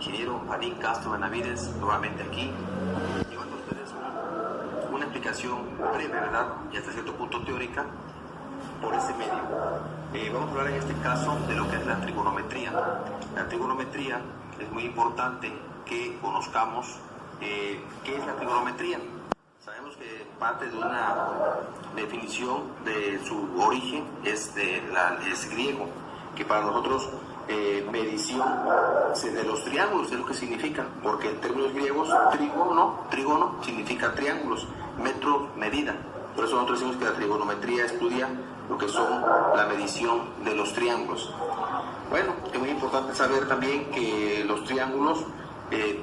ingeniero Anín Castro Benavides, nuevamente aquí, llevando a ustedes una explicación breve, ¿verdad? Y hasta cierto punto teórica, por este medio. Vamos a hablar en este caso de lo que es la trigonometría. La trigonometría es muy importante que conozcamos qué es la trigonometría. Sabemos que parte de una definición de su origen es griego, que para nosotros medición de los triángulos es lo que significa, porque en términos griegos trígono significa triángulos, metro, medida. Por eso nosotros decimos que la trigonometría estudia lo que son la medición de los triángulos. Bueno, es muy importante saber también que los triángulos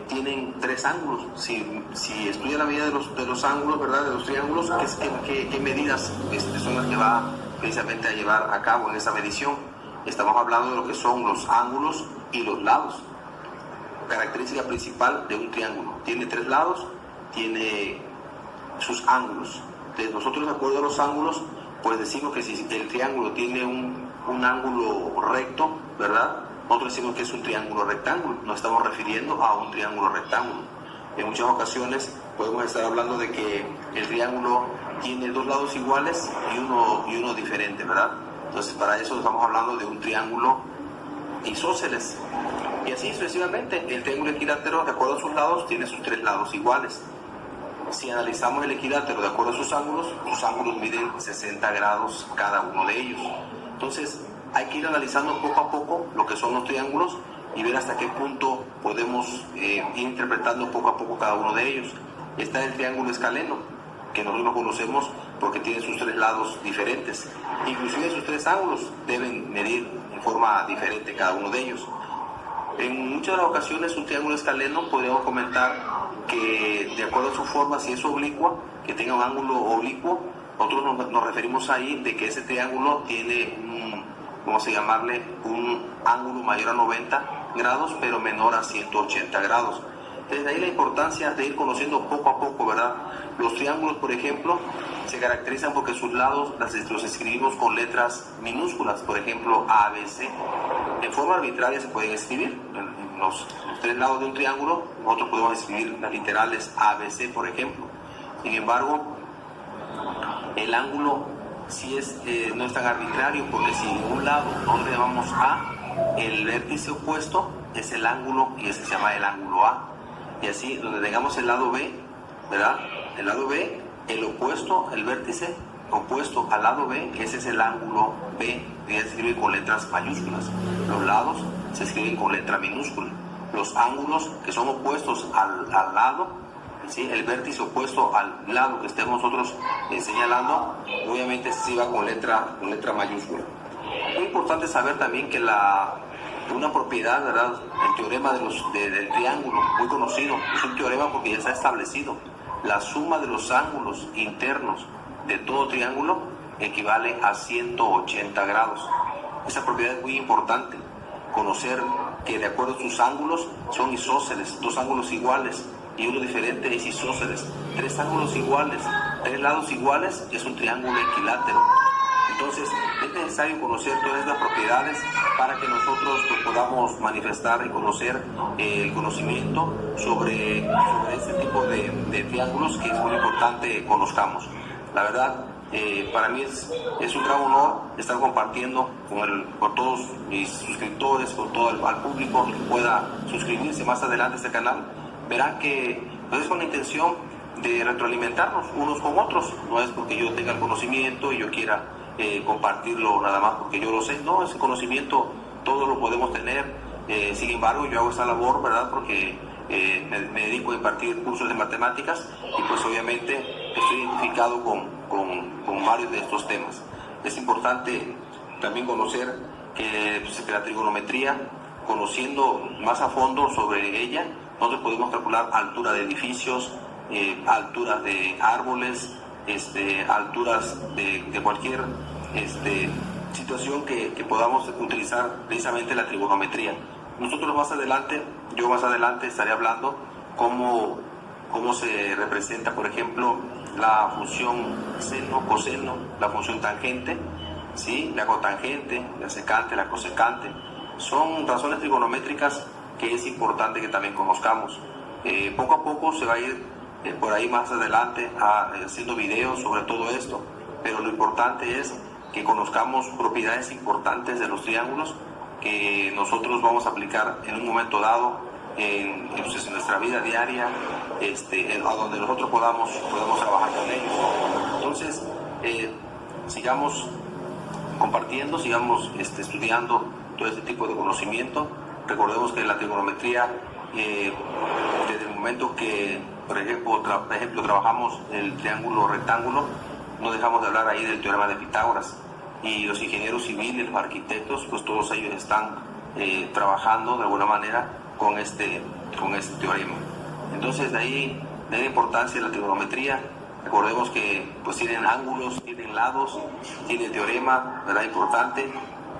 tienen tres ángulos. Si estudia la medida de los ángulos, ¿verdad?, de los triángulos, ¿qué medidas son las que va precisamente a llevar a cabo en esa medición? Estamos hablando de lo que son los ángulos y los lados. Característica principal de un triángulo: tiene tres lados, tiene sus ángulos. Entonces nosotros, de acuerdo a los ángulos, pues decimos que si el triángulo tiene un ángulo recto, ¿verdad?, nosotros decimos que es un triángulo rectángulo. Nos estamos refiriendo a un triángulo rectángulo. En muchas ocasiones podemos estar hablando de que el triángulo tiene dos lados iguales y uno diferente, ¿verdad? Entonces, para eso estamos hablando de un triángulo isósceles. Y así sucesivamente, el triángulo equilátero, de acuerdo a sus lados, tiene sus tres lados iguales. Si analizamos el equilátero de acuerdo a sus ángulos miden 60 grados cada uno de ellos. Entonces, hay que ir analizando poco a poco lo que son los triángulos y ver hasta qué punto podemos ir interpretando poco a poco cada uno de ellos. Está el triángulo escaleno, que nosotros lo conocemos porque tiene sus tres lados diferentes. Inclusive sus tres ángulos deben medir en forma diferente cada uno de ellos. En muchas ocasiones un triángulo escaleno podríamos comentar que, de acuerdo a su forma, si es oblicua, que tenga un ángulo oblicuo, nosotros nos referimos ahí de que ese triángulo tiene un ángulo mayor a 90 grados pero menor a 180 grados. Desde ahí la importancia de ir conociendo poco a poco, ¿verdad? Los triángulos, por ejemplo, se caracterizan porque sus lados los escribimos con letras minúsculas, por ejemplo, A, B, C. En forma arbitraria se pueden escribir. En los tres lados de un triángulo, nosotros podemos escribir las literales A, B, C, por ejemplo. Sin embargo, el ángulo no es tan arbitrario, porque si en un lado nosotros le llamamos A, el vértice opuesto es el ángulo y ese se llama el ángulo A. Y así, donde tengamos el lado B, ¿verdad? El lado B, el opuesto, el vértice opuesto al lado B, ese es el ángulo B, que se escribe con letras mayúsculas. Los lados se escriben con letra minúscula. Los ángulos que son opuestos al lado, ¿sí?, el vértice opuesto al lado que estemos nosotros señalando, obviamente se va con letra mayúscula. Muy importante saber también que una propiedad, ¿verdad?, el teorema del triángulo, muy conocido, es un teorema porque ya está establecido. La suma de los ángulos internos de todo triángulo equivale a 180 grados. Esa propiedad es muy importante, conocer que de acuerdo a sus ángulos son isósceles, dos ángulos iguales y uno diferente es isósceles. Tres ángulos iguales, tres lados iguales es un triángulo equilátero. Entonces, es necesario conocer todas estas propiedades para que nosotros podamos manifestar y conocer el conocimiento sobre este tipo de triángulos, que es muy importante conozcamos. La verdad, para mí es un gran honor estar compartiendo con todos mis suscriptores, con todo al público que pueda suscribirse más adelante a este canal. Verán que es con la intención de retroalimentarnos unos con otros. No es porque yo tenga el conocimiento y yo quiera compartirlo nada más porque yo lo sé. No, ese conocimiento todos lo podemos tener. Sin embargo, yo hago esa labor, ¿verdad?, porque me dedico a impartir cursos de matemáticas y pues obviamente estoy identificado con varios de estos temas. Es importante también conocer que la trigonometría, conociendo más a fondo sobre ella, nosotros podemos calcular altura de edificios, alturas de árboles, alturas de cualquier situación que podamos utilizar precisamente la trigonometría. Yo más adelante estaré hablando cómo se representa, por ejemplo, la función seno, coseno, la función tangente, ¿sí?, la cotangente, la secante, la cosecante. Son razones trigonométricas que es importante que también conozcamos. Poco a poco se va a ir por ahí más adelante haciendo videos sobre todo esto, pero lo importante es que conozcamos propiedades importantes de los triángulos que nosotros vamos a aplicar en un momento dado en nuestra vida diaria, a donde nosotros podamos trabajar con ellos. Entonces, sigamos compartiendo, sigamos estudiando todo este tipo de conocimiento. Recordemos que la trigonometría, desde el momento que, por ejemplo, trabajamos el triángulo rectángulo, no dejamos de hablar ahí del teorema de Pitágoras. Y los ingenieros civiles, los arquitectos, pues todos ellos están trabajando de alguna manera con este teorema. Entonces, de ahí la importancia de la trigonometría. Recordemos que pues tienen ángulos, tienen lados, tiene teorema, ¿verdad? Importante,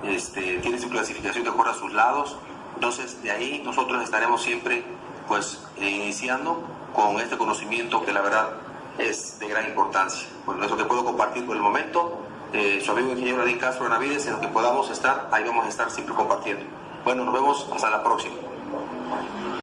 tiene su clasificación de acuerdo a sus lados. Entonces, de ahí nosotros estaremos siempre pues iniciando con este conocimiento que la verdad es de gran importancia. Bueno, eso que puedo compartir por el momento. Su amigo ingeniero Adín Castro Benavides, en lo que podamos estar, ahí vamos a estar siempre compartiendo. Bueno, nos vemos hasta la próxima.